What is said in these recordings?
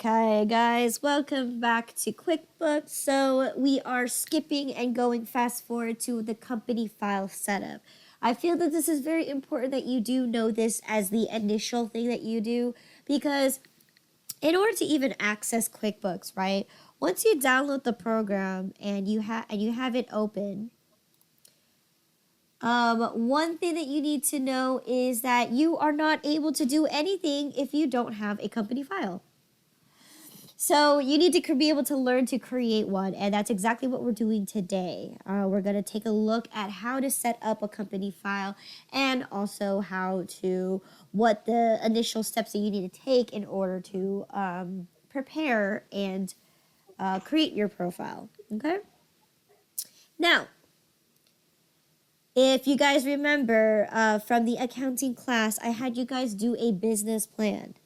Okay, guys, welcome back to QuickBooks. So we are skipping and going fast forward to the company file setup. I feel that this is very important that you do know this as the initial thing that you do, because in order to even access QuickBooks, right? Once you download the program and you have it open, one thing that you need to know is that you are not able to do anything if you don't have a company file. So you need to be able to learn to create one, and that's exactly what we're doing today. We're going to take a look at how to set up a company file and also what the initial steps that you need to take in order to prepare and create your profile. Okay? Now, if you guys remember from the accounting class, I had you guys do a business plan.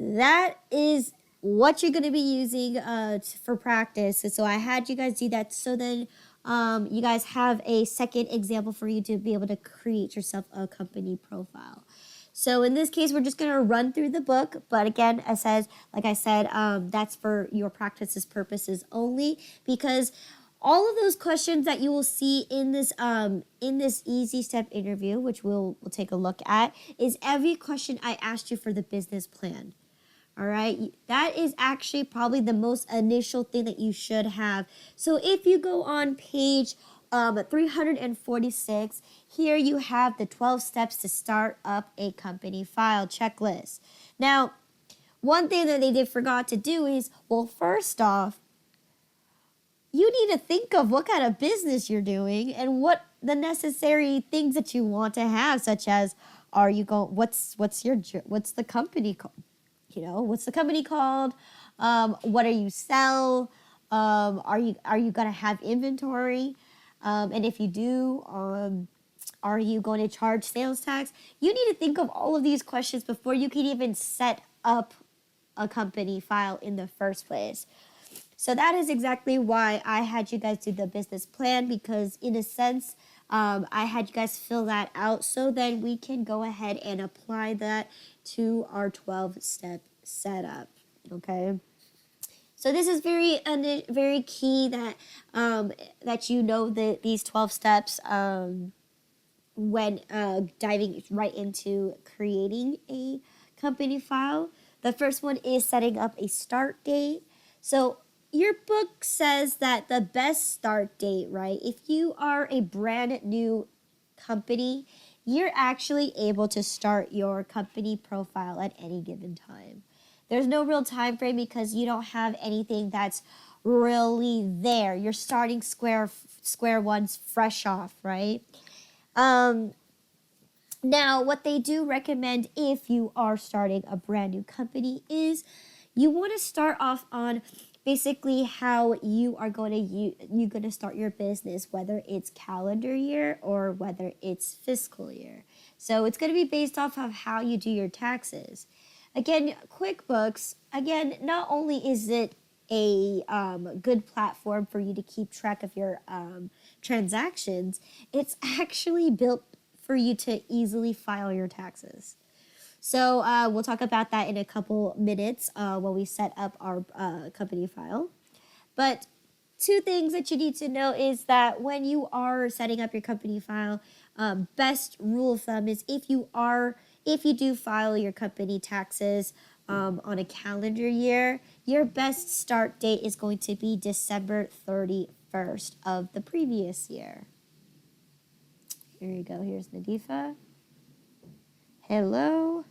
That is what you're going to be using for practice. So I had you guys do that. So then you guys have a second example for you to be able to create yourself a company profile. So in this case, we're just going to run through the book. But again, like I said, that's for your practice's purposes only, because all of those questions that you will see in this easy step interview, which we'll take a look at, is every question I asked you for the business plan. All right, that is actually probably the most initial thing that you should have. So if you go on page 346, here you have the 12 steps to start up a company file checklist. Now, one thing that they forgot to do is, well, first off, you need to think of what kind of business you're doing and what the necessary things that you want to have, such as, what's the company called? What's the company called? What do you sell? Are you going to have inventory? And if you do, are you going to charge sales tax? You need to think of all of these questions before you can even set up a company file in the first place. So that is exactly why I had you guys do the business plan, because in a sense, I had you guys fill that out so then we can go ahead and apply that to our 12-step setup, okay? So this is very key that you know these 12 steps when diving right into creating a company file. The first one is setting up a start date. So your book says that the best start date, right? If you are a brand new company, you're actually able to start your company profile at any given time. There's no real time frame because you don't have anything that's really there. You're starting square one, fresh off, right? Now, what they do recommend if you are starting a brand new company is you want to start off on basically how you're going to start your business, whether it's calendar year or whether it's fiscal year. So it's going to be based off of how you do your taxes. Again, QuickBooks, not only is it a good platform for you to keep track of your transactions, it's actually built for you to easily file your taxes. So we'll talk about that in a couple minutes when we set up our company file. But two things that you need to know is that when you are setting up your company file, best rule of thumb is if you do file your company taxes on a calendar year, your best start date is going to be December 31st of the previous year. Here you go. Here's Nadifa. Hello.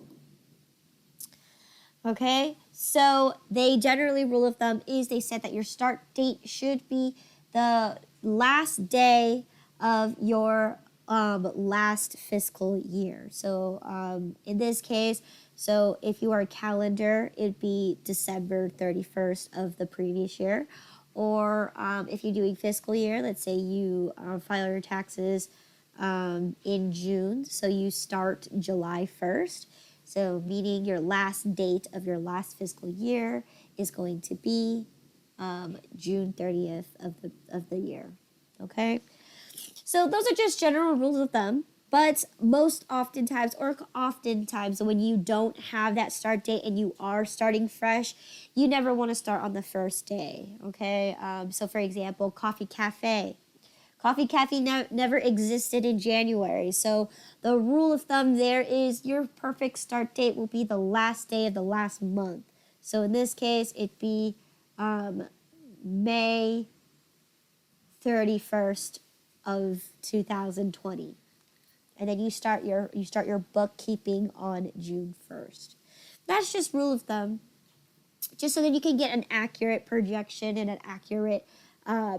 Okay, so they generally, rule of thumb is they said that your start date should be the last day of your last fiscal year. So in this case, so if you are a calendar, it'd be December 31st of the previous year. Or if you're doing fiscal year, let's say you file your taxes in June, so you start July 1st. So meaning your last date of your last fiscal year is going to be June 30th of the year. Okay? So those are just general rules of thumb. But most oftentimes, or oftentimes, when you don't have that start date and you are starting fresh, you never want to start on the first day, okay? So, for example, Coffee Cafe. Coffee Cafe never existed in January. So, the rule of thumb there is your perfect start date will be the last day of the last month. So, in this case, it'd be May 31st of 2020. And then you start your bookkeeping on June 1st. That's just rule of thumb, just so that you can get an accurate projection and an accurate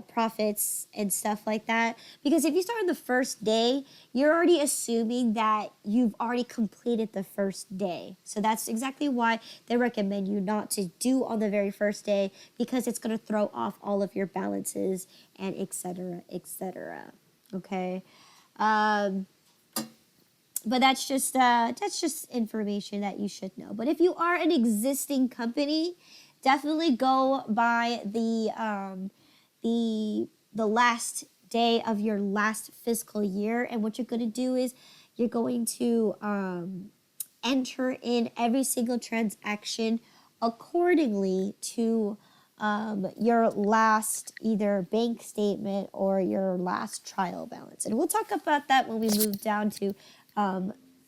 profits and stuff like that. Because if you start on the first day, you're already assuming that you've already completed the first day. So that's exactly why they recommend you not to do on the very first day, because it's going to throw off all of your balances and etc. etc. Okay. But that's just information that you should know. But if you are an existing company, definitely go by the last day of your last fiscal year. And what you're going to do is you're going to enter in every single transaction accordingly to your last either bank statement or your last trial balance. And we'll talk about that when we move down to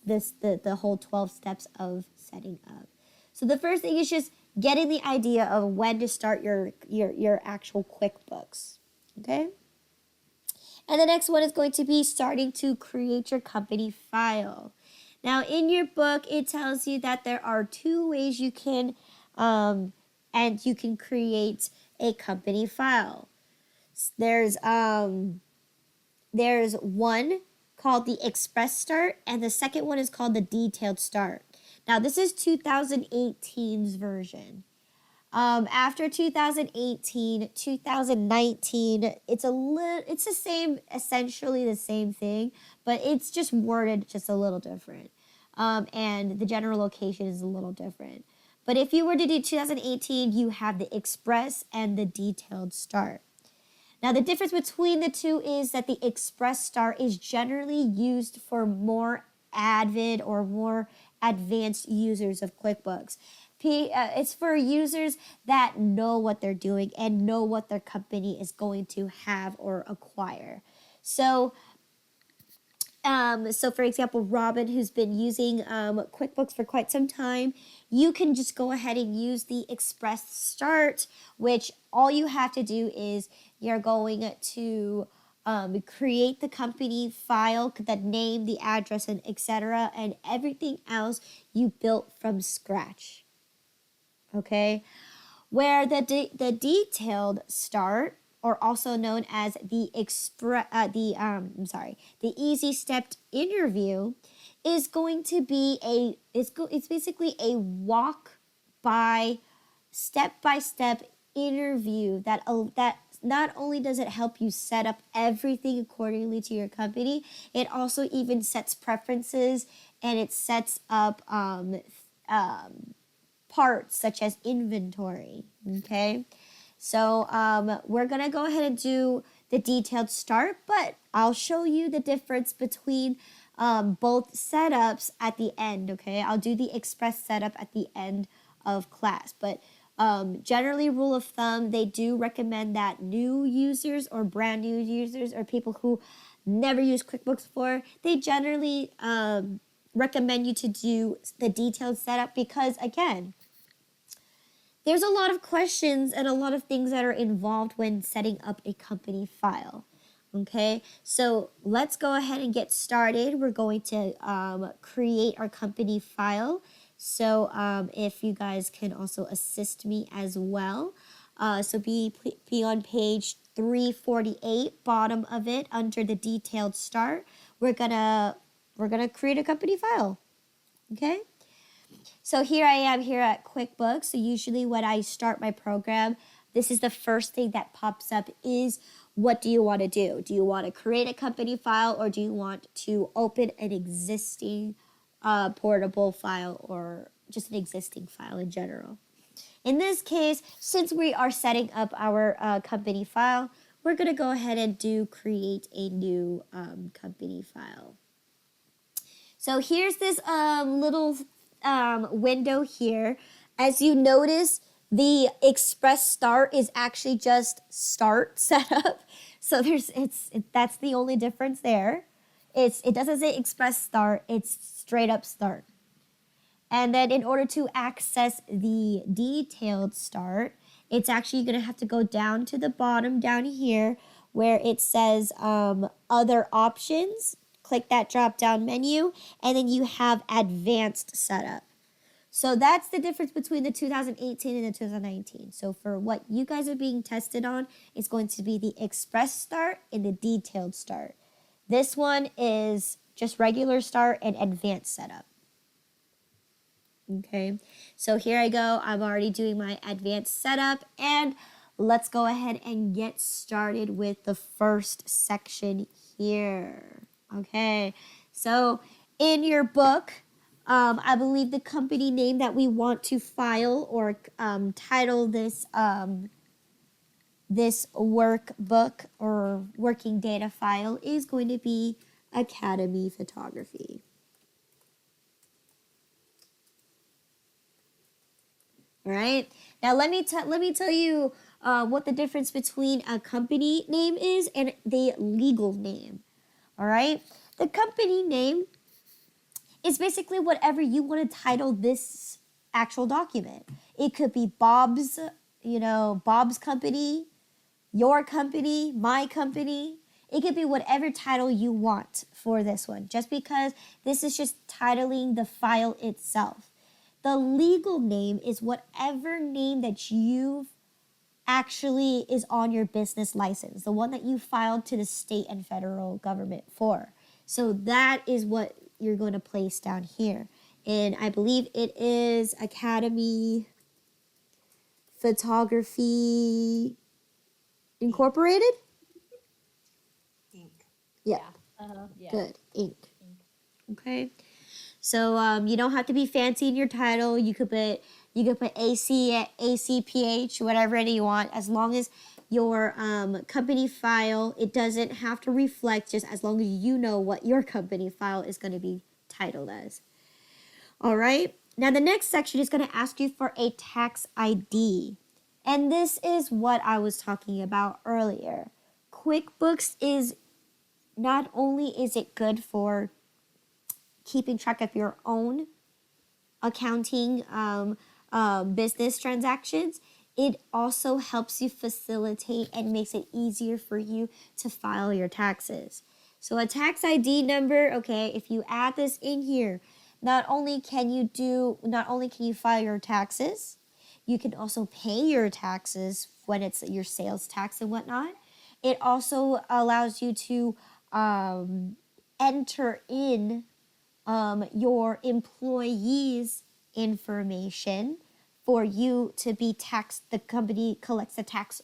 the whole 12 steps of setting up. So the first thing is just getting the idea of when to start your actual QuickBooks, okay? And the next one is going to be starting to create your company file. Now, in your book, it tells you that there are 2 ways you can create a company file. There's one called the Express Start, and the second one is called the Detailed Start. Now, this is 2018's version. After 2018, 2019, it's the same, essentially the same thing, but it's just worded just a little different. And the general location is a little different. But if you were to do 2018, you have the Express and the Detailed Start. Now, the difference between the two is that the Express Start is generally used for more avid or more advanced users of QuickBooks. It's for users that know what they're doing and know what their company is going to have or acquire. So for example, Robin, who's been using QuickBooks for quite some time, you can just go ahead and use the Express Start, which all you have to do is you're going to create the company file, the name, the address, and etc., and everything else you built from scratch. Okay, where the Detailed Start, or also known as the Easy Step Interview, is going to be it's basically a walk by step-by-step interview that not only does it help you set up everything accordingly to your company, it also even sets preferences, and it sets up parts such as inventory. Okay, so we're gonna go ahead and do the Detailed Start, but I'll show you the difference between both setups at the end. Okay, I'll do the Express setup at the end of class, but generally, rule of thumb, they do recommend that new users or brand new users or people who never used QuickBooks before, they generally recommend you to do the Detailed setup, because again, there's a lot of questions and a lot of things that are involved when setting up a company file. Okay, so let's go ahead and get started. We're going to create our company file. So if you guys can also assist me as well. So be on page 348, bottom of it, under the Detailed Start. We're gonna create a company file. Okay. So here I am here at QuickBooks. So usually when I start my program, this is the first thing that pops up is, what do you want to do? Do you want to create a company file, or do you want to open an existing portable file, or just an existing file in general? In this case, since we are setting up our company file, we're going to go ahead and create a new company file. So here's this little window here. As you notice, the Express Start is actually just Start Setup. So that's the only difference there. It doesn't say Express Start, it's straight up Start. And then in order to access the Detailed Start, it's actually going to have to go down to the bottom down here where it says Other Options. Click that drop down menu, and then you have Advanced Setup. So that's the difference between the 2018 and the 2019. So for what you guys are being tested on, it's going to be the Express Start and the Detailed Start. This one is just regular Start and Advanced Setup. Okay, so here I go. I'm already doing my Advanced Setup, and let's go ahead and get started with the first section here. Okay, so in your book, I believe the company name that we want to file or title this this workbook or working data file is going to be Academy Photography. All right. Now let me tell you what the difference between a company name is and the legal name. All right. The company name is basically whatever you want to title this actual document. It could be Bob's, Bob's company, your company, my company. It could be whatever title you want for this one, just because this is just titling the file itself. The legal name is whatever name that you've actually is on your business license, the one that you filed to the state and federal government for. So that is what you're going to place down here. And I believe it is Academy Photography Incorporated? Inc. Yeah. Yeah. Good. Inc. Okay. So you don't have to be fancy in your title. You could put AC, ACPH, whatever you want, as long as your company file, it doesn't have to reflect, just as long as you know what your company file is going to be titled as. All right. Now the next section is going to ask you for a tax ID. And this is what I was talking about earlier. QuickBooks is not only is it good for keeping track of your own accounting business transactions, it also helps you facilitate and makes it easier for you to file your taxes. So a tax ID number, okay, if you add this in here, not only can you file your taxes, you can also pay your taxes when it's your sales tax and whatnot. It also allows you to enter in your employees' information for you to be taxed. The company collects the tax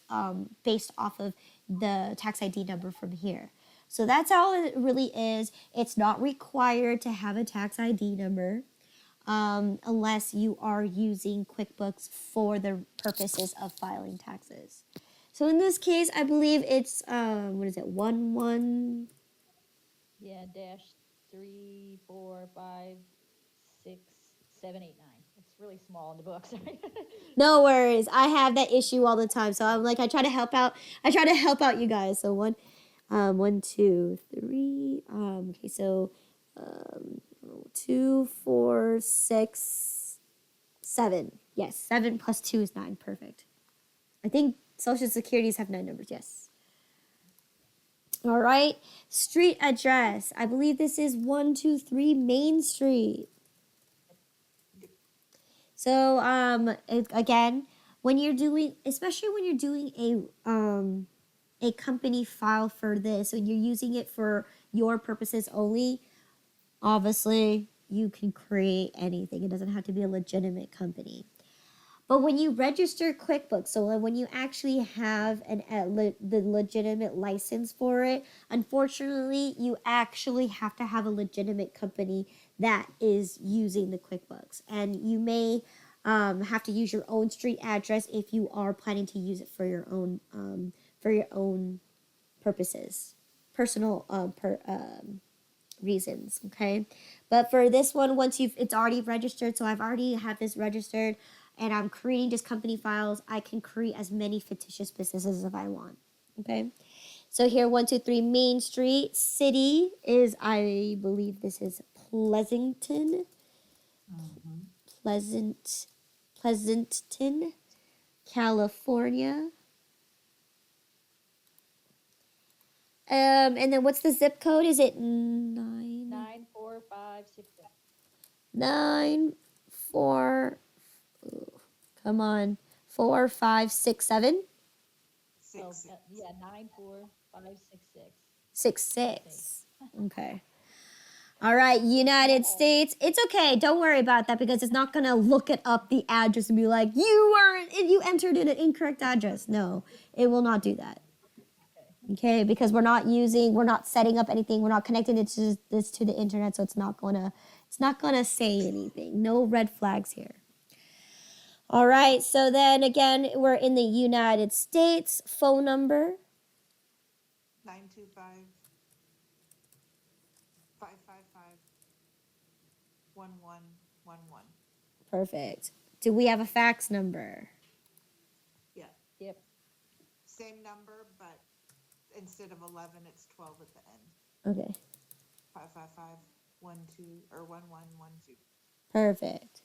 based off of the tax ID number from here. So that's all it really is. It's not required to have a tax ID number unless you are using QuickBooks for the purposes of filing taxes. So in this case, I believe it's, 11? Yeah, dash 3, 4, 5, 6, 7, 8, 9. It's really small in the book. Sorry. No worries. I have that issue all the time. So I'm like, I try to help out you guys. So 1, 2, 3. Okay, so 2, 4, 6, 7. Yes, 7 plus 2 is 9. Perfect. I think Social Securities have 9 numbers. Yes. All right. Street address. I believe this is 123 Main Street. So again, when you're doing, especially when you're doing a company file for this, when you're using it for your purposes only, obviously you can create anything. It doesn't have to be a legitimate company. But when you register QuickBooks, so when you actually have the legitimate license for it, unfortunately, you actually have to have a legitimate company that is using the QuickBooks. And you may have to use your own street address if you are planning to use it for your own purposes, personal reasons, okay? But for this one, it's already registered, so I've already have this registered, and I'm creating just company files. I can create as many fictitious businesses as I want, okay? So here, 123 Main Street. City is, I believe this is Pleasanton. Pleasanton, California. And then what's the zip code? Is it 94566. 94? Ooh, come on, 4567 Oh, 6. yeah, 94566. 66. Okay. All right, United States. It's okay. Don't worry about that because it's not gonna look it up the address and be like you entered in an incorrect address. No, it will not do that. Okay, because we're not setting up anything. We're not connecting this to the internet, so it's not gonna say anything. No red flags here. All right, so then again, we're in the United States. Phone number 925 555 1111. perfect. Do we have a fax number? Yeah. Yep. Same number, but instead of 11, it's 12 at the end. Okay, 555 1112. perfect.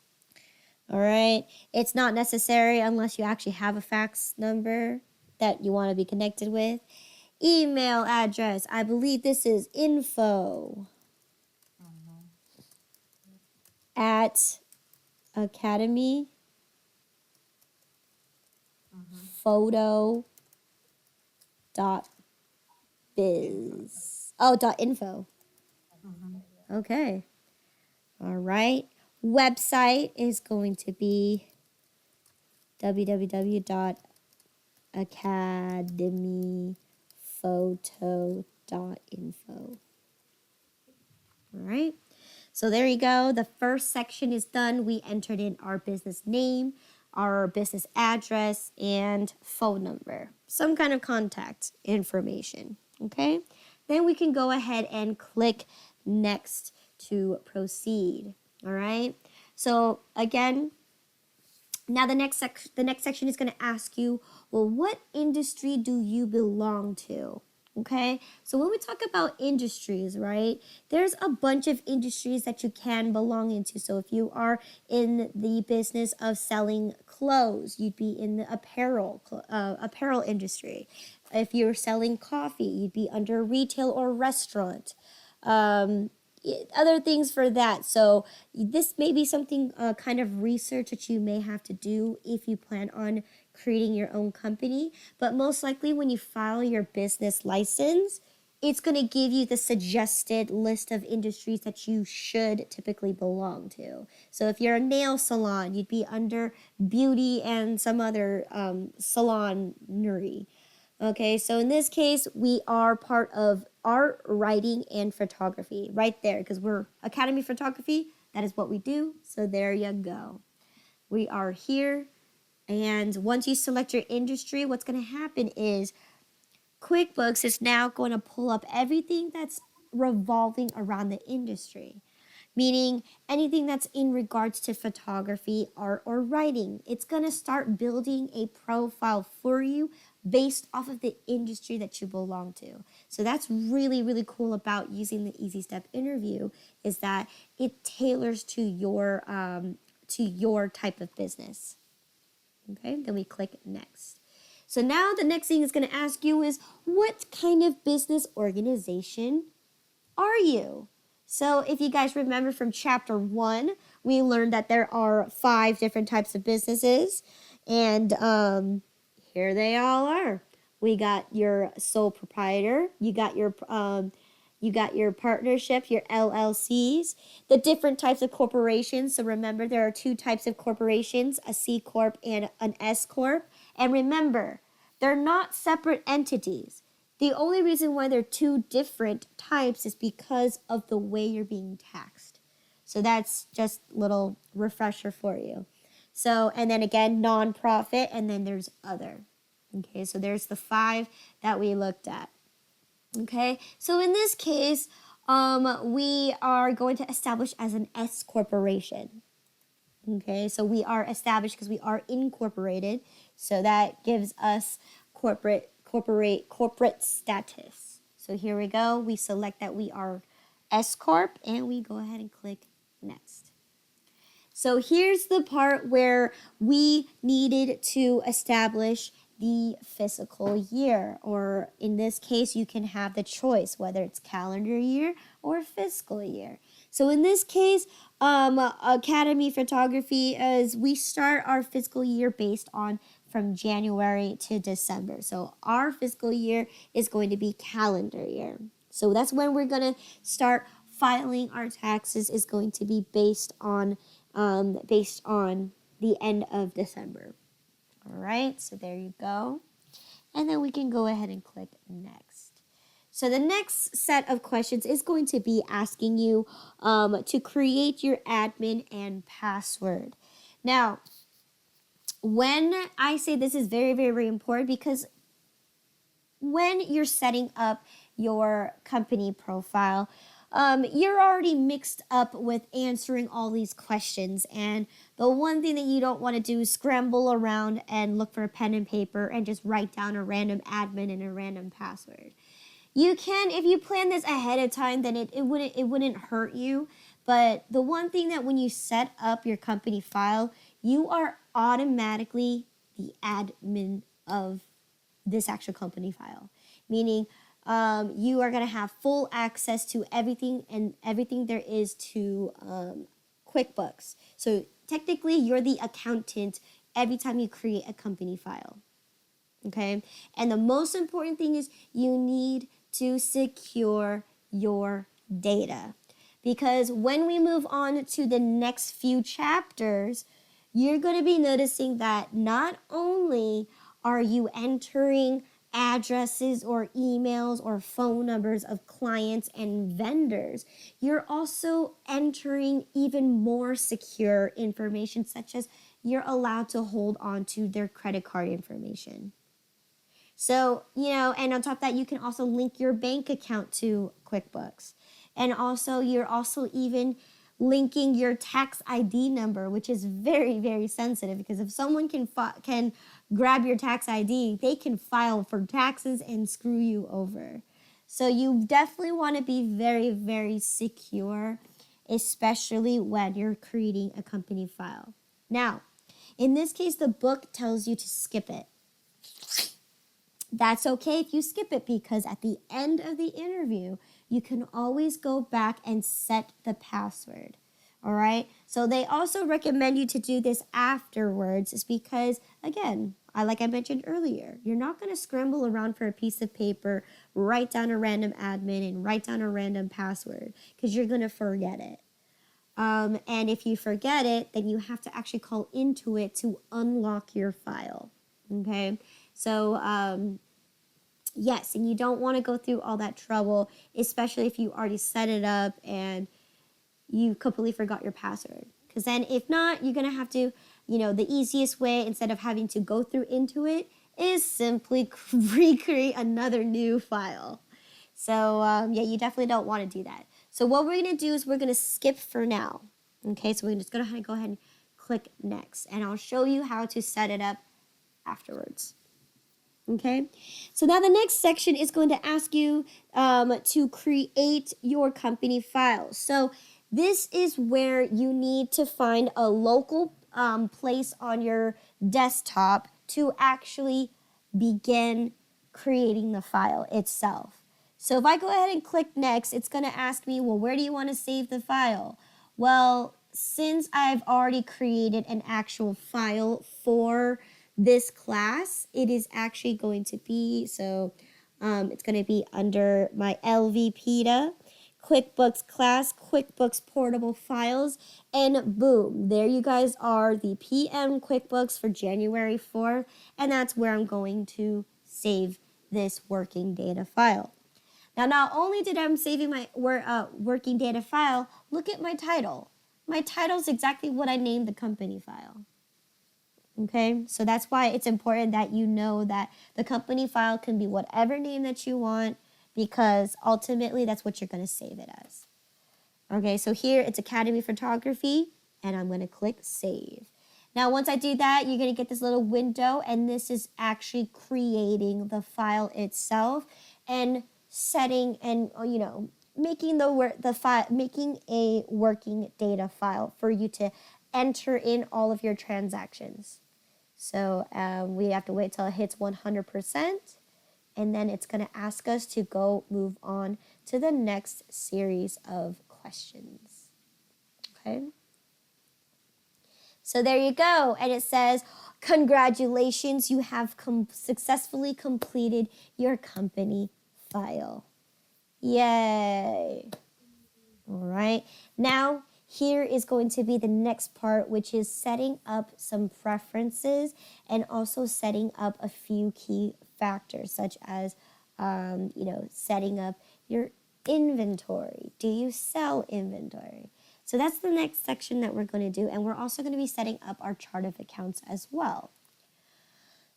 All right. It's not necessary unless you actually have a fax number that you want to be connected with. Email address. I believe this is info at academy photo dot biz. Oh, dot info. Okay. All right. Website is going to be www.academyphoto.info. All right. So there you go. The first section is done. We entered in our business name, our business address, and phone number, some kind of contact information. Okay. Then we can go ahead and click next to proceed. All right. So again, now the next section is going to ask you, well, what industry do you belong to? Okay, so when we talk about industries, right, there's a bunch of industries that you can belong into. So if you are in the business of selling clothes, you'd be in the apparel industry. If you're selling coffee, you'd be under retail or restaurant. Other things for that. So this may be something kind of research that you may have to do if you plan on creating your own company. But most likely when you file your business license, it's going to give you the suggested list of industries that you should typically belong to. So if you're a nail salon, you'd be under beauty and some other salonery. Okay, so in this case, we are part of art, writing, and photography right there because we're Academy Photography. That is what we do. So there you go. We are here. And once you select your industry, what's going to happen is QuickBooks is now going to pull up everything that's revolving around the industry, meaning anything that's in regards to photography, art, or writing. It's going to start building a profile for you based off of the industry that you belong to. So that's really, really cool about using the Easy Step interview is that it tailors to your type of business. Okay, then we click next. So now the next thing it's going to ask you is, what kind of business organization are you? So if you guys remember from chapter 1, we learned that there are 5 different types of businesses. And here they all are. We got your sole proprietor. You got your partnership, your LLCs, the different types of corporations. So remember, there are 2 types of corporations, a C Corp and an S Corp. And remember, they're not separate entities. The only reason why they're 2 different types is because of the way you're being taxed. So that's just a little refresher for you. So, and then again, nonprofit, and then there's other. Okay, so there's the 5 that we looked at. Okay, so in this case, we are going to establish as an S corporation. Okay, so we are established because we are incorporated. So that gives us corporate status. So here we go. We select that we are S Corp and we go ahead and click next. So here's the part where we needed to establish the fiscal year, or in this case, you can have the choice whether it's calendar year or fiscal year. So in this case, Academy Photography, as we start our fiscal year based on from January to December. So our fiscal year is going to be calendar year. So that's when we're going to start filing our taxes, is going to be based on the end of December. All right, so there you go. And then we can go ahead and click next. So the next set of questions is going to be asking you to create your admin and password. Now, when I say this is very, very, very important, because when you're setting up your company profile, you're already mixed up with answering all these questions. And the one thing that you don't want to do is scramble around and look for a pen and paper and just write down a random admin and a random password. You can, if you plan this ahead of time, then it wouldn't hurt you. But the one thing that when you set up your company file, you are automatically the admin of this actual company file, meaning you are going to have full access to everything there is to QuickBooks. So technically, you're the accountant every time you create a company file. Okay? And the most important thing is you need to secure your data. Because when we move on to the next few chapters, you're going to be noticing that not only are you entering addresses or emails or phone numbers of clients and vendors, you're also entering even more secure information, such as you're allowed to hold on to their credit card information. So, and on top of that, you can also link your bank account to QuickBooks. And also, you're also even linking your tax ID number, which is very, very sensitive, because if someone can grab your tax ID, they can file for taxes and screw you over. So you definitely want to be very, very secure, especially when you're creating a company file. Now, in this case, the book tells you to skip it. That's okay if you skip it, because at the end of the interview, you can always go back and set the password. All right. So they also recommend you to do this afterwards, is because, again, like I mentioned earlier, you're not going to scramble around for a piece of paper, write down a random admin and write down a random password, because you're going to forget it. And if you forget it, then you have to actually call Intuit to unlock your file. Okay. So, yes, and you don't want to go through all that trouble, especially if you already set it up and you completely forgot your password. Because then if not, you're going to have to, the easiest way, instead of having to go through Intuit, is simply recreate another new file. So, yeah, you definitely don't want to do that. So what we're going to do is we're going to skip for now. Okay, so we're just going to go ahead and click next. And I'll show you how to set it up afterwards. Okay, so now the next section is going to ask you to create your company file. So this is where you need to find a local place on your desktop to actually begin creating the file itself. So if I go ahead and click next, it's going to ask me, well, where do you want to save the file? Well, since I've already created an actual file for this class, it is actually going to be, it's going to be under my LVPTA, QuickBooks class, QuickBooks portable files, and boom, there you guys are, the PM QuickBooks for January 4th, and that's where I'm going to save this working data file. Now, not only did I'm saving my working data file, look at my title. My title is exactly what I named the company file. Okay, so that's why it's important that you know that the company file can be whatever name that you want. because ultimately that's what you're going to save it as. Okay, so here it's Academy Photography, and I'm going to click Save. Now, once I do that, you're going to get this little window, and this is actually creating the file itself and setting and, making making a working data file for you to enter in all of your transactions. So we have to wait till it hits 100%, and then it's going to ask us to go move on to the next series of questions. Okay. So there you go. And it says, congratulations, you have successfully completed your company file. Yay. All right. Now, here is going to be the next part, which is setting up some preferences and also setting up a few key factors, such as, setting up your inventory. Do you sell inventory? So that's the next section that we're going to do. And we're also going to be setting up our chart of accounts as well.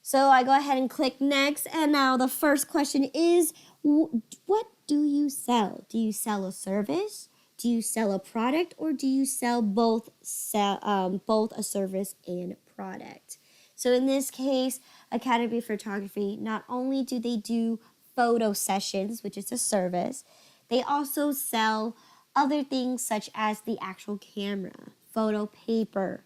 So I go ahead and click next. And now the first question is, what do you sell? Do you sell a service? Do you sell a product? Or do you sell both a service and product? So in this case, Academy Photography, not only do they do photo sessions, which is a service, they also sell other things such as the actual camera, photo paper,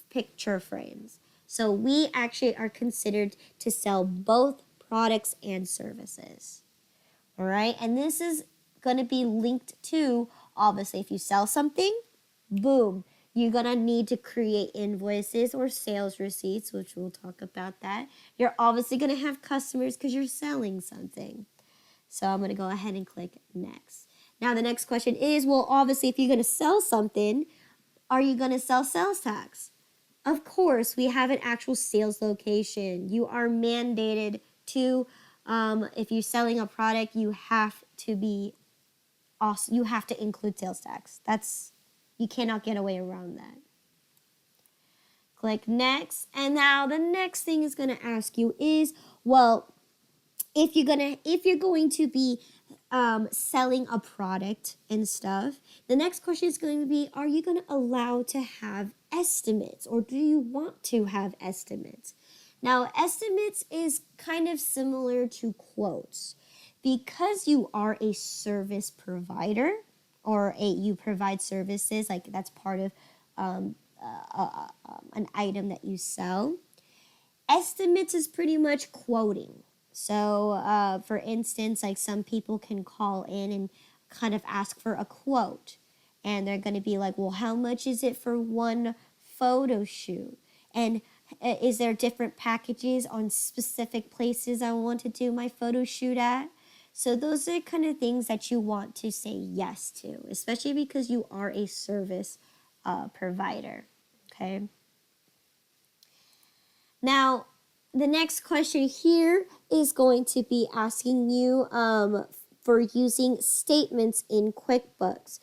picture frames. So we actually are considered to sell both products and services. All right, and this is going to be linked to, obviously, if you sell something, boom, you're going to need to create invoices or sales receipts, which we'll talk about that. You're obviously going to have customers because you're selling something. So I'm going to go ahead and click next. Now, the next question is, well, obviously, if you're going to sell something, are you going to sell sales tax? Of course, we have an actual sales location. You are mandated to, if you're selling a product, you have to include sales tax. You cannot get away around that. Click next. And now the next thing is going to ask you is, well, if you're going to be selling a product and stuff, the next question is going to be, are you going to allow to have estimates, or do you want to have estimates? Now, estimates is kind of similar to quotes. Because you are a service provider, or you provide services, like that's part of an item that you sell, estimates is pretty much quoting. So, for instance, like some people can call in and kind of ask for a quote. And they're going to be like, well, how much is it for one photo shoot? And is there different packages on specific places I want to do my photo shoot at? So those are kind of things that you want to say yes to, especially because you are a service provider. Okay. Now, the next question here is going to be asking you for using statements in QuickBooks.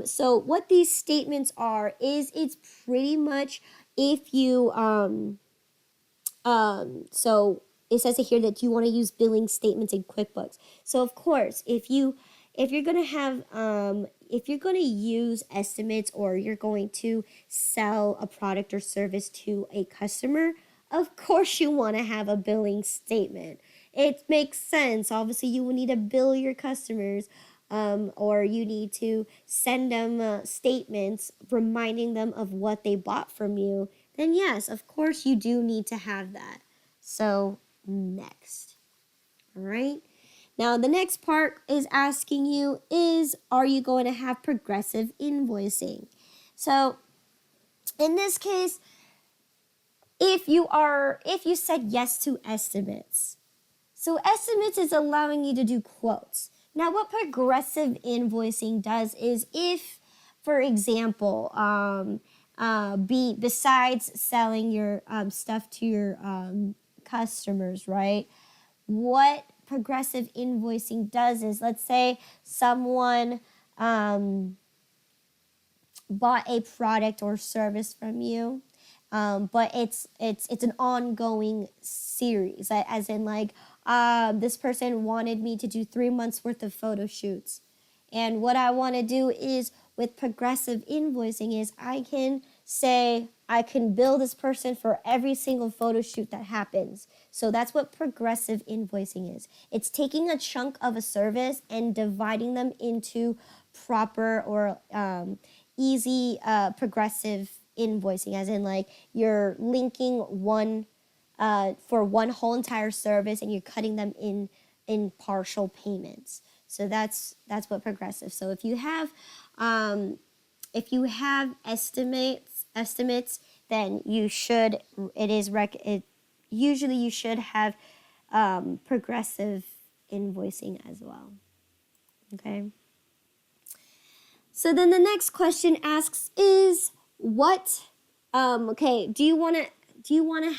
So what these statements are is it's pretty much if you, so it says here that you want to use billing statements in QuickBooks. So of course, if you're going to have, if you're going to use estimates, or you're going to sell a product or service to a customer, of course you want to have a billing statement. It makes sense. Obviously, you will need to bill your customers, or you need to send them statements reminding them of what they bought from you. Then yes, of course you do need to have that. So next. All right. Now the next part is asking you is, are you going to have progressive invoicing? So in this case, if you said yes to estimates. So estimates is allowing you to do quotes. Now what progressive invoicing does is, if, for example, besides selling your stuff to your customers, right? What progressive invoicing does is, let's say someone bought a product or service from you, but it's an ongoing series, as in like this person wanted me to do 3 months worth of photo shoots. And what I want to do is with progressive invoicing is I can say I can bill this person for every single photo shoot that happens. So that's what progressive invoicing is. It's taking a chunk of a service and dividing them into proper or easy progressive invoicing, as in like you're linking one for one whole entire service and you're cutting them in partial payments. So that's what progressive. So if you have estimates, then you should usually you should have progressive invoicing as well. Okay. So then the next question asks is what do you want to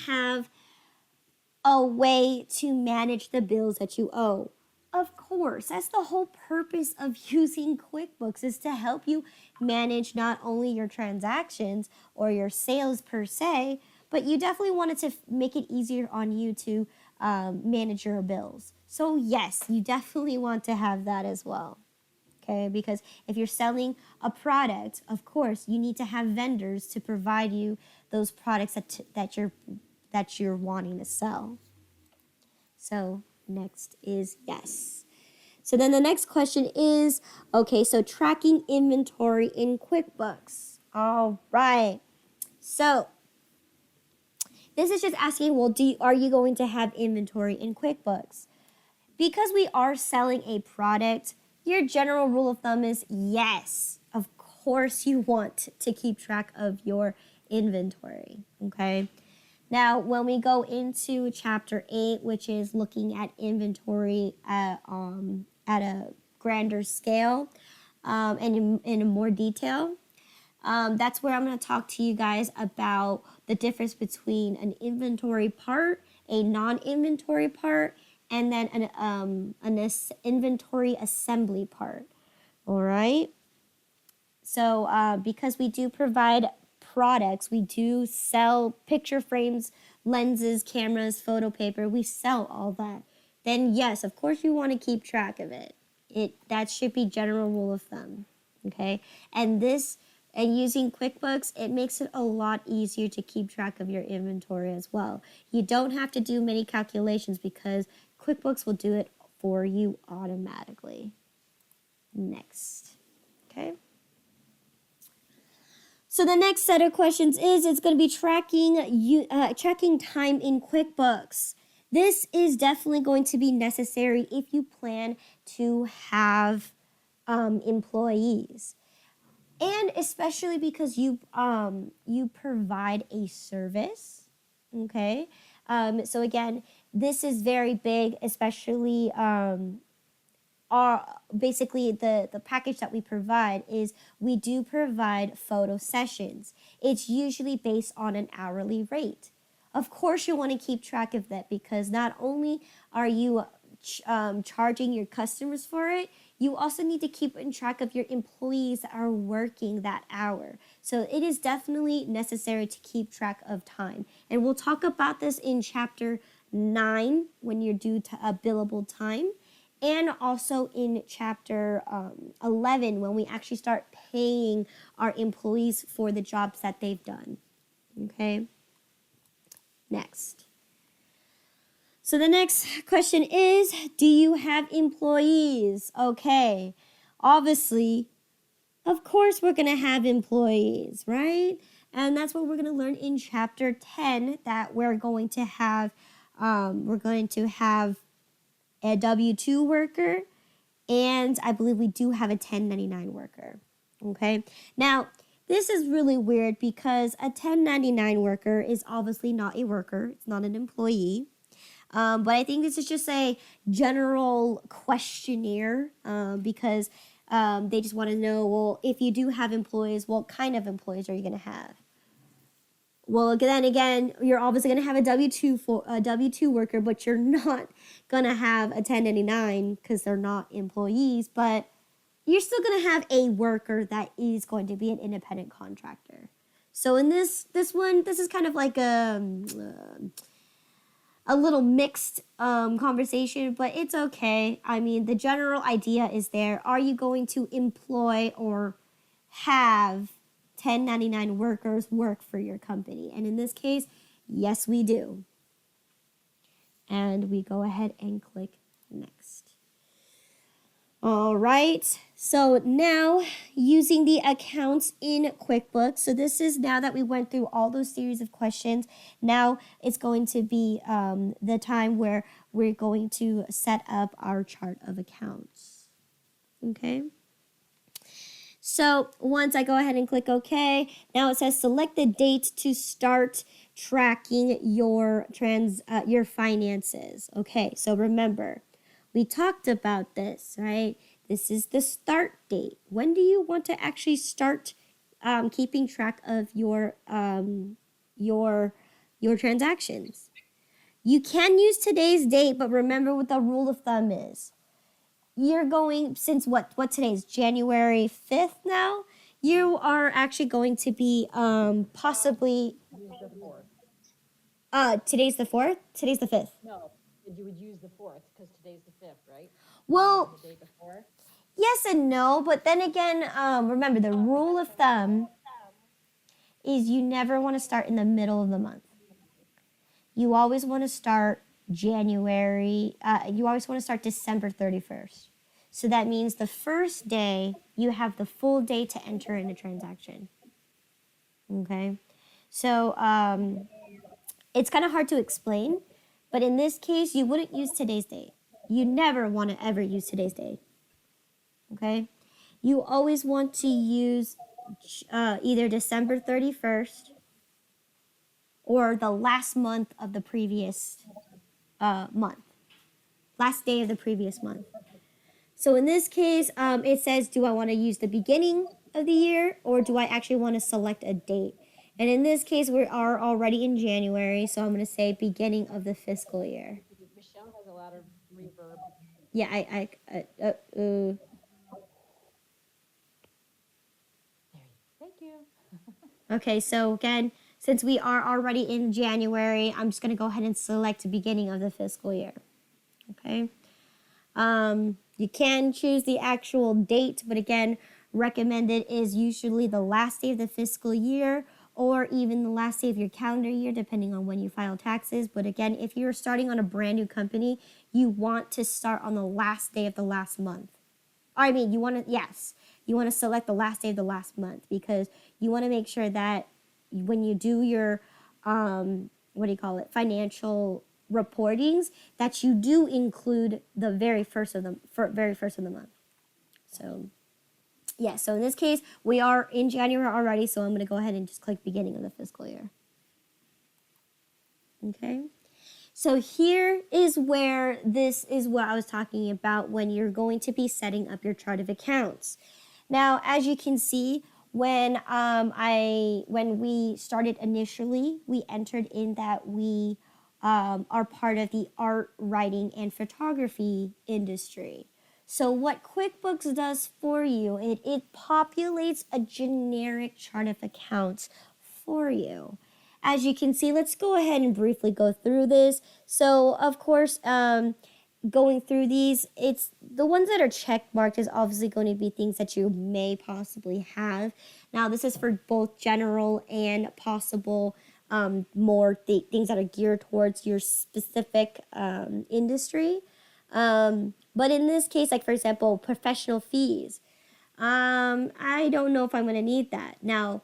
have a way to manage the bills that you owe? Of course, that's the whole purpose of using QuickBooks, is to help you manage not only your transactions or your sales per se, but you definitely wanted to make it easier on you to manage your bills. So yes, you definitely want to have that as well. Okay, because if you're selling a product, of course, you need to have vendors to provide you those products that you're wanting to sell. So next is yes. So then the next question is, okay, so tracking inventory in QuickBooks. All right. So this is just asking, well, are you going to have inventory in QuickBooks? Because we are selling a product, your general rule of thumb is yes. Of course you want to keep track of your inventory, okay? Now, when we go into chapter 8, which is looking at inventory at a grander scale and in more detail, that's where I'm going to talk to you guys about the difference between an inventory part, a non-inventory part, and then an inventory assembly part. All right? So because we do provide products, we do sell picture frames, lenses, cameras, photo paper, we sell all that. Then yes, of course you want to keep track of it. That should be general rule of thumb. Okay? And using QuickBooks, it makes it a lot easier to keep track of your inventory as well. You don't have to do many calculations because QuickBooks will do it for you automatically. Next. Okay? So the next set of questions it's going to be tracking time in QuickBooks. This is definitely going to be necessary if you plan to have employees. And especially because you provide a service, okay? So again, this is very big, especially basically the package that we provide is we do provide photo sessions. It's usually based on an hourly rate. Of course, you want to keep track of that because not only are you charging your customers for it, you also need to keep in track of your employees that are working that hour. So it is definitely necessary to keep track of time. And we'll talk about this in chapter 9 when you're due to a billable time. And also in chapter 11 when we actually start paying our employees for the jobs that they've done. Okay? Next. So the next question is, do you have employees? Okay, obviously, of course we're going to have employees, right? And that's what we're going to learn in chapter 10, that we're going to have a W-2 worker, and I believe we do have a 1099 worker, okay? Now, this is really weird because a 1099 worker is obviously not a worker. It's not an employee. But I think this is just a general questionnaire because they just want to know, well, if you do have employees, what kind of employees are you going to have? Well, then again, you're obviously going to have a W-2 worker, but you're not going to have a 1099 because they're not employees, but you're still going to have a worker that is going to be an independent contractor. So in this one, this is kind of like a a little mixed conversation, but it's okay. I mean, the general idea is there. Are you going to employ or have 1099 workers work for your company? And in this case, yes, we do. And we go ahead and click next. All right, so now using the accounts in QuickBooks. So this is now that we went through all those series of questions, now it's going to be the time where we're going to set up our chart of accounts. Okay. So once I go ahead and click OK, now it says select the date to start tracking your finances. Okay, so remember, we talked about this, right? This is the start date. When do you want to actually start keeping track of your transactions? You can use today's date, but remember what the rule of thumb is. You're going, since what today is, January 5th now, you are actually going to be possibly, Use the 4th. today's the 4th? Today's the 5th. No, you would use the 4th, because today's the 5th, right? Well, The day before? yes and no, but then again, remember the rule of thumb is you never want to start in the middle of the month. You always want to start December 31st. So that means the first day you have the full day to enter in a transaction. Okay, so it's kind of hard to explain, but in this case, you wouldn't use today's date. You never want to ever use today's date. Okay, you always want to use either December 31st or the last month of the previous month, last day of the previous month. So in this case, it says, do I want to use the beginning of the year or do I actually want to select a date? And in this case, we are already in January, so I'm going to say beginning of the fiscal year. Michelle has a lot of reverb. Yeah, Thank you. Okay, so again, since we are already in January, I'm just going to go ahead and select the beginning of the fiscal year. Okay. You can choose the actual date, but again, recommended is usually the last day of the fiscal year or even the last day of your calendar year, depending on when you file taxes. But again, if you're starting on a brand new company, you want to start on the last day of the last month. You want to select the last day of the last month because you want to make sure that when you do your, financial reportings, that you do include the very first of the month. So, yeah. So in this case, we are in January already. So I'm going to go ahead and just click beginning of the fiscal year. Okay. So here is where this is what I was talking about when you're going to be setting up your chart of accounts. Now, as you can see, when we started initially, we entered in that we are part of the art, writing, and photography industry. So what QuickBooks does for you, it populates a generic chart of accounts for you. As you can see, let's go ahead and briefly go through this. So, of course, going through these, it's the ones that are check marked is obviously going to be things that you may possibly have. Now, this is for both general and possible more things that are geared towards your specific industry. But in this case, like for example, professional fees, I don't know if I'm going to need that. Now,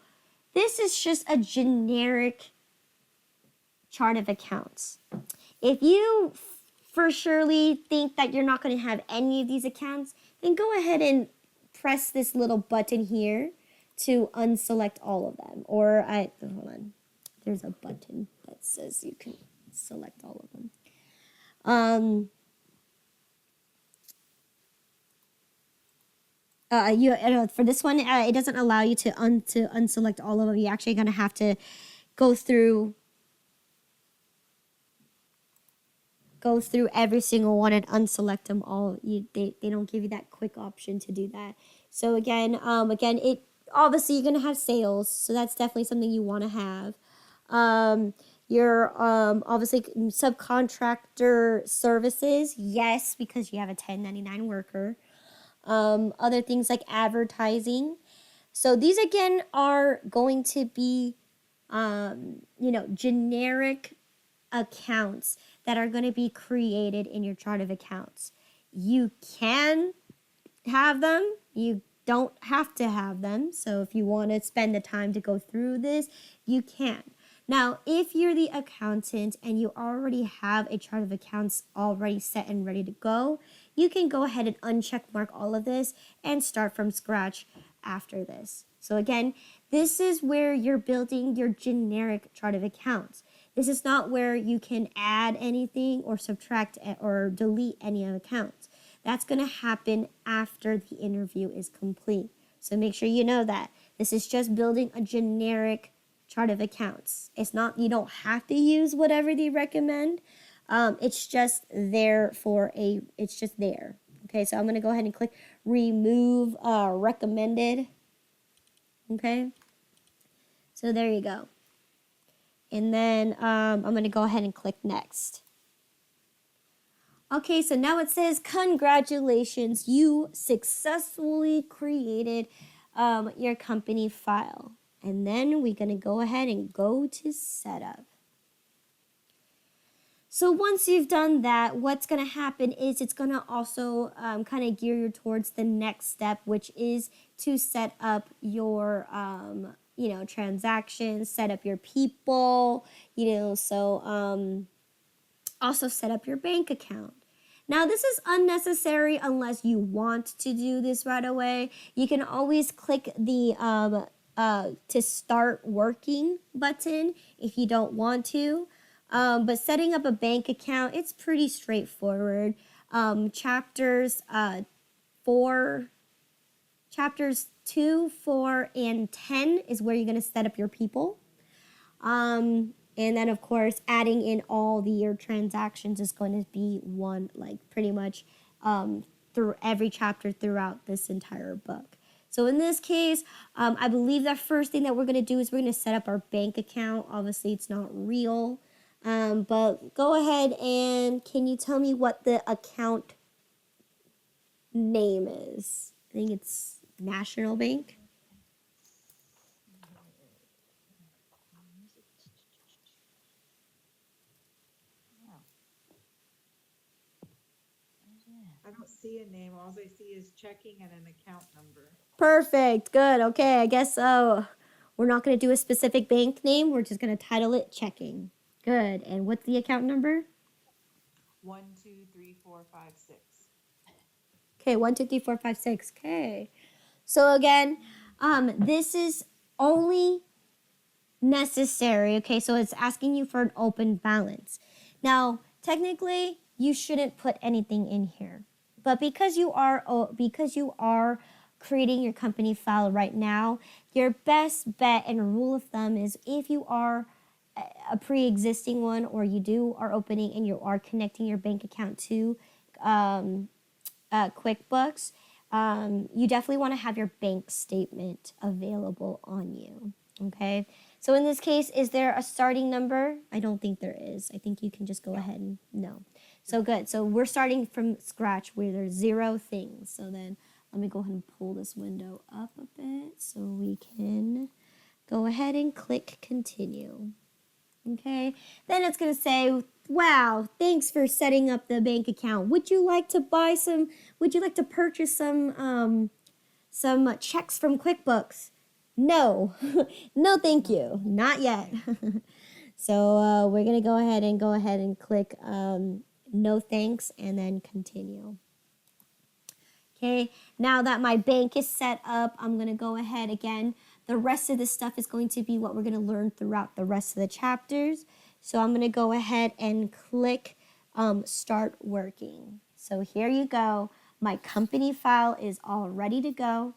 this is just a generic chart of accounts. If you for surely think that you're not going to have any of these accounts, then go ahead and press this little button here to unselect all of them. Or hold on. There's a button that says you can select all of them. For this one, it doesn't allow you to unselect all of them. You're actually going to have to go through every single one and unselect them all. They don't give you that quick option to do that. So again, it obviously you're going to have sales, so that's definitely something you want to have. Your obviously subcontractor services, yes, because you have a 1099 worker. Other things like advertising. So these again are going to be, generic accounts that are going to be created in your chart of accounts. You can have them. You don't have to have them. So if you want to spend the time to go through this, you can. Now, if you're the accountant and you already have a chart of accounts already set and ready to go, you can go ahead and uncheck mark all of this and start from scratch after this. So again, this is where you're building your generic chart of accounts. This is not where you can add anything or subtract or delete any accounts. That's going to happen after the interview is complete. So make sure you know that. This is just building a generic chart of accounts. It's not, you don't have to use whatever they recommend. It's just there it's just there. Okay, so I'm going to go ahead and click remove recommended. Okay, so there you go. And then I'm going to go ahead and click next. Okay, so now it says, congratulations, you successfully created your company file. And then we're going to go ahead and go to setup. So once you've done that, what's going to happen is it's going to also kind of gear you towards the next step, which is to set up your, transactions, set up your people, also set up your bank account. Now, this is unnecessary unless you want to do this right away. You can always click the to start working button if you don't want to. But setting up a bank account, it's pretty straightforward. Chapters 2, 4, and 10 is where you're going to set up your people. And then, of course, adding in all your transactions is going to be one, like pretty much through every chapter throughout this entire book. So in this case, I believe that first thing that we're going to do is we're going to set up our bank account. Obviously, it's not real. But go ahead and can you tell me what the account name is? I think it's National Bank. I don't see a name. All I see is checking and an account number. Perfect. Good. Okay. I guess we're not going to do a specific bank name. We're just going to title it checking. Good. And what's the account number? 1, 2, 3, 4, 5, 6. Okay. 1, 2, 3, 4, 5, 6. Okay. So again, this is only necessary. Okay. So it's asking you for an open balance. Now, technically, you shouldn't put anything in here. But because you are creating your company file right now, your best bet and rule of thumb is if you are a pre-existing one or you are opening and you are connecting your bank account to QuickBooks, you definitely want to have your bank statement available on you. Okay. So in this case, is there a starting number? I don't think there is. I think you can just go ahead and no. So good. So we're starting from scratch where there's 0 things. So then let me go ahead and pull this window up a bit so we can go ahead and click continue. Okay. Then it's going to say, wow, thanks for setting up the bank account. Would you like to purchase some checks from QuickBooks? No, no, thank you. Not yet. So we're going to go ahead and click no thanks and then continue. Okay, now that my bank is set up, I'm going to go ahead again. The rest of this stuff is going to be what we're going to learn throughout the rest of the chapters. So I'm going to go ahead and click start working. So here you go. My company file is all ready to go.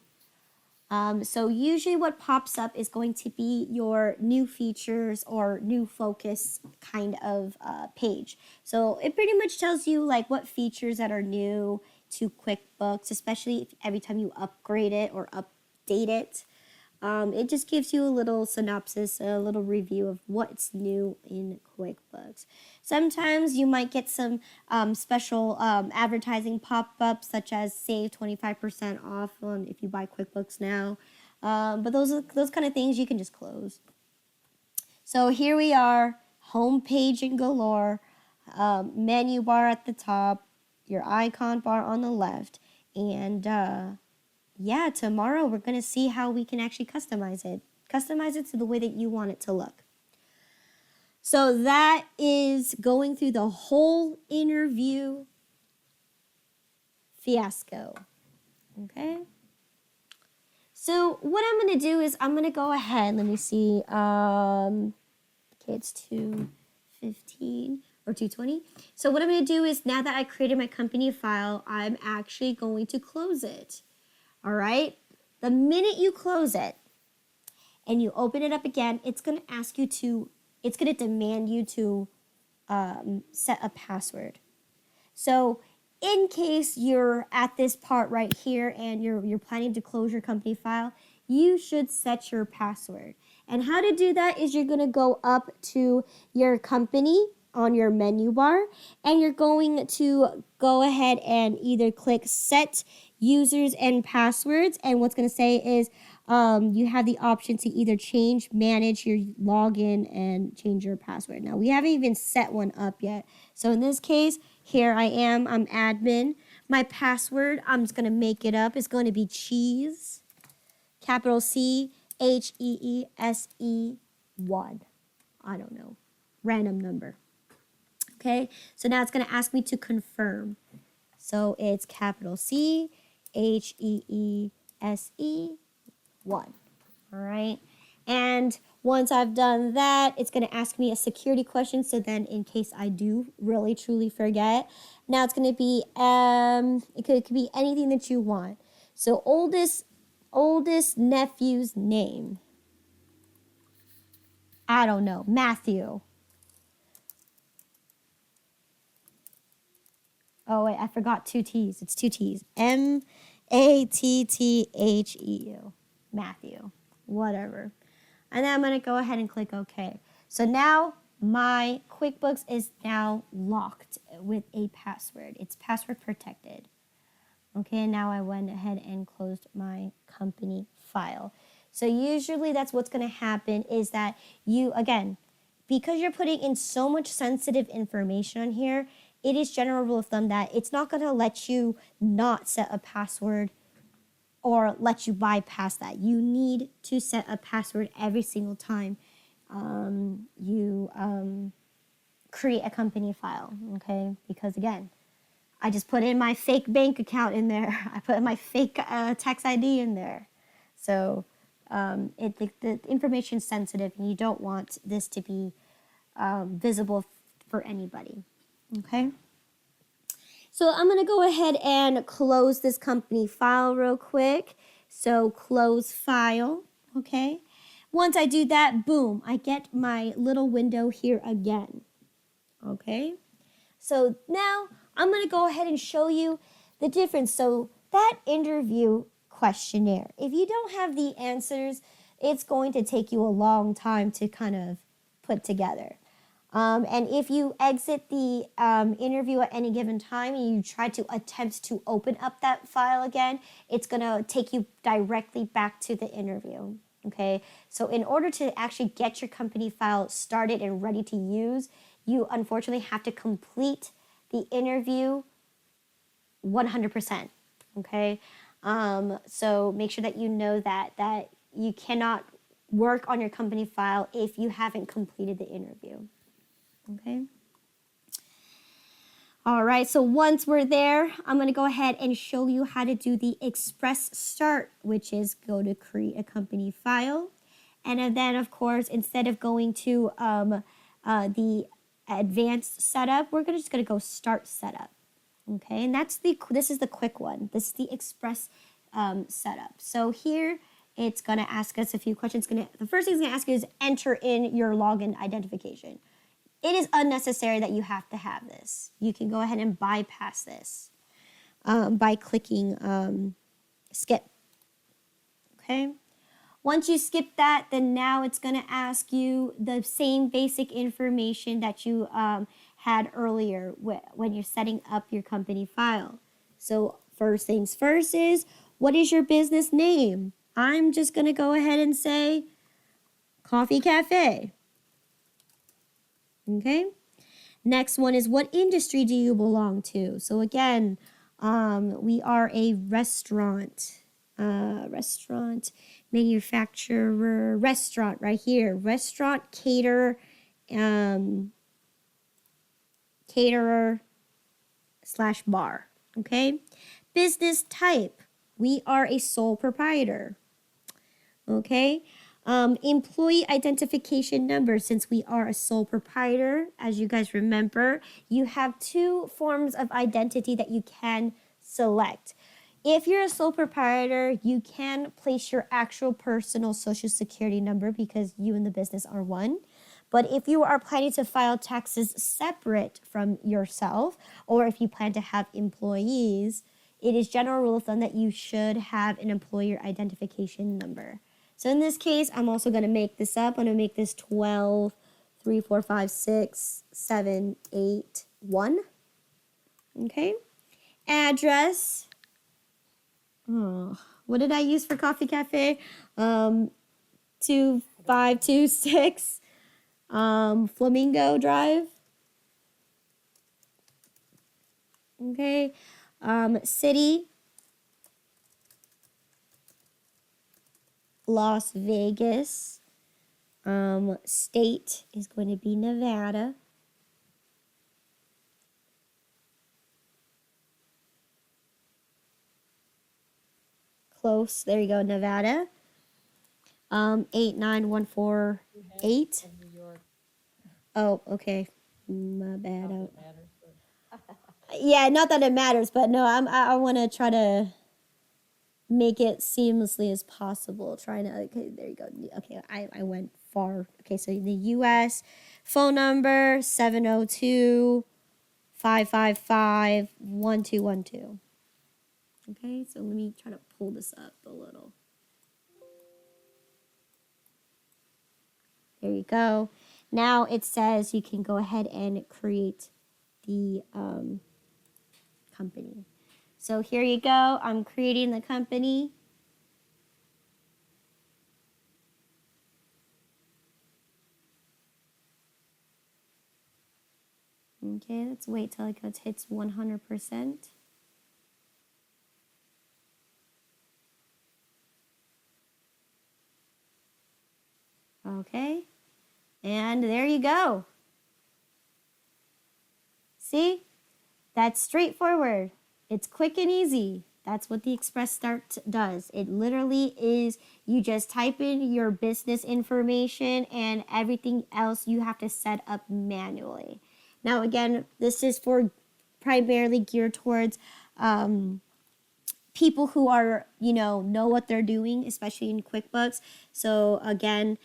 So usually what pops up is going to be your new features or new focus kind of page. So it pretty much tells you like what features that are new to QuickBooks, especially if every time you upgrade it or update it. It just gives you a little synopsis, a little review of what's new in QuickBooks. Sometimes you might get some special advertising pop-ups, such as save 25% off on if you buy QuickBooks now. But those kind of things you can just close. So here we are, home page in galore, menu bar at the top, your icon bar on the left, and yeah, tomorrow we're going to see how we can actually customize it. Customize it to the way that you want it to look. So that is going through the whole interview fiasco. Okay? So what I'm going to do is I'm going to go ahead. Let me see. Okay, it's 2:15 or 2:20. So what I'm going to do is now that I created my company file, I'm actually going to close it. All right? The minute you close it and you open it up again, it's going to ask you to, it's going to demand you to set a password. So in case you're at this part right here and you're planning to close your company file, you should set your password. And how to do that is you're going to go up to your company on your menu bar, and you're going to go ahead and either click set users and passwords, and what's going to say is you have the option to either change, manage your login, and change your password. Now, we haven't even set one up yet. So in this case, here I am, I'm admin. My password, I'm just going to make it up. It's going to be cheese, capital C, HEESE1. I don't know, random number. Okay, so now it's going to ask me to confirm. So it's capital C, HEESE1. All right, and once I've done that, it's going to ask me a security question. So then in case I do really truly forget, now it's going to be, it could be anything that you want. So oldest nephew's name. I don't know, Matthew. Oh, wait, I forgot 2 T's. It's 2 T's. Mattheu. Matthew. Whatever. And then I'm going to go ahead and click OK. So now my QuickBooks is now locked with a password. It's password protected. Okay, and now I went ahead and closed my company file. So usually that's what's going to happen is that you, again, because you're putting in so much sensitive information on here, it is general rule of thumb that it's not going to let you not set a password or let you bypass that. You need to set a password every single time you create a company file, okay? Because again, I just put in my fake bank account in there. I put in my fake tax ID in there. So the information is sensitive and you don't want this to be visible for anybody. Okay, so I'm going to go ahead and close this company file real quick. So close file, okay. Once I do that, boom, I get my little window here again, okay. So now I'm going to go ahead and show you the difference. So that interview questionnaire, if you don't have the answers, it's going to take you a long time to kind of put together. And if you exit the interview at any given time and you try to attempt to open up that file again, it's going to take you directly back to the interview. Okay, so in order to actually get your company file started and ready to use, you unfortunately have to complete the interview 100%. Okay, so make sure that you know that you cannot work on your company file if you haven't completed the interview. Okay. All right, so once we're there, I'm going to go ahead and show you how to do the express start, which is go to create a company file. And then, of course, instead of going to the advanced setup, we're just going to go start setup. Okay, and this is the quick one. This is the express setup. So here, it's going to ask us a few questions. The first thing it's going to ask you is enter in your login identification. It is unnecessary that you have to have this. You can go ahead and bypass this by clicking skip. Okay. Once you skip that, then now it's going to ask you the same basic information that you had earlier when you're setting up your company file. So first things first is, what is your business name? I'm just going to go ahead and say Coffee Cafe. Okay. Next one is, what industry do you belong to? So again, we are a restaurant manufacturer, restaurant right here, restaurant caterer / bar. Okay. Business type, we are a sole proprietor. Okay. Employee identification number, since we are a sole proprietor, as you guys remember, you have 2 forms of identity that you can select. If you're a sole proprietor, you can place your actual personal social security number because you and the business are one. But if you are planning to file taxes separate from yourself, or if you plan to have employees, it is general rule of thumb that you should have an employer identification number. So in this case, I'm also going to make this up. I'm going to make this 12, 3, 4, 5, 6, 7, 8, 1. Okay. Address. Oh, what did I use for Coffee Cafe? 2526 Flamingo Drive. Okay. City, Las Vegas. State is going to be Nevada. Close. There you go, Nevada. 89148. From New York, Oh, okay. My bad. not that matters, but Yeah, not that it matters, but no, I want to try to make it seamlessly as possible. Trying to, okay, there you go. Okay, I went far. Okay, so the U.S. phone number 702-555-1212. Okay, so let me try to pull this up a little. There you go. Now it says you can go ahead and create the company. So here you go. I'm creating the company. Okay, let's wait till it hits 100%. Okay, and there you go. See, that's straightforward. It's quick and easy. That's what the Express Start does. It literally is, you just type in your business information and everything else you have to set up manually. Now, again, this is for primarily geared towards people who are, know what they're doing, especially in QuickBooks. So again,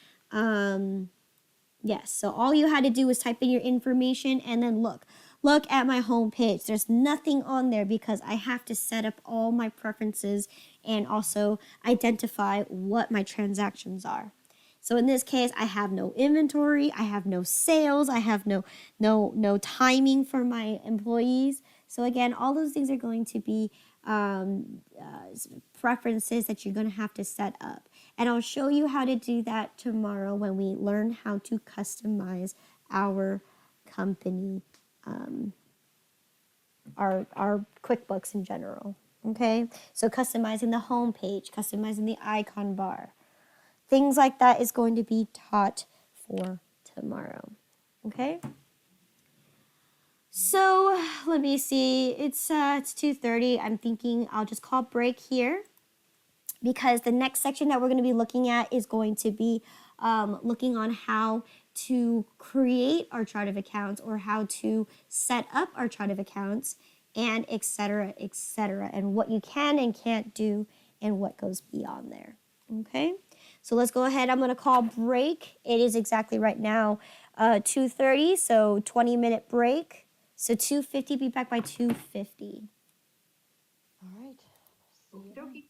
yes, so all you had to do was type in your information and then look at my home page. There's nothing on there because I have to set up all my preferences and also identify what my transactions are. So in this case, I have no inventory, I have no sales, I have no timing for my employees. So again, all those things are going to be preferences that you're going to have to set up. And I'll show you how to do that tomorrow when we learn how to customize our company, our QuickBooks in general. Okay, so customizing the home page, customizing the icon bar, things like that is going to be taught for tomorrow. Okay. So let me see. It's 2:30. I'm thinking I'll just call break here, because the next section that we're going to be looking at is going to be looking on how to create our chart of accounts, or how to set up our chart of accounts, and et cetera, and what you can and can't do and what goes beyond there. Okay, so let's go ahead. I'm going to call break. It is exactly right now 2:30, so 20-minute break. So 2:50, be back by 2:50. all right. See you. Okey-dokey.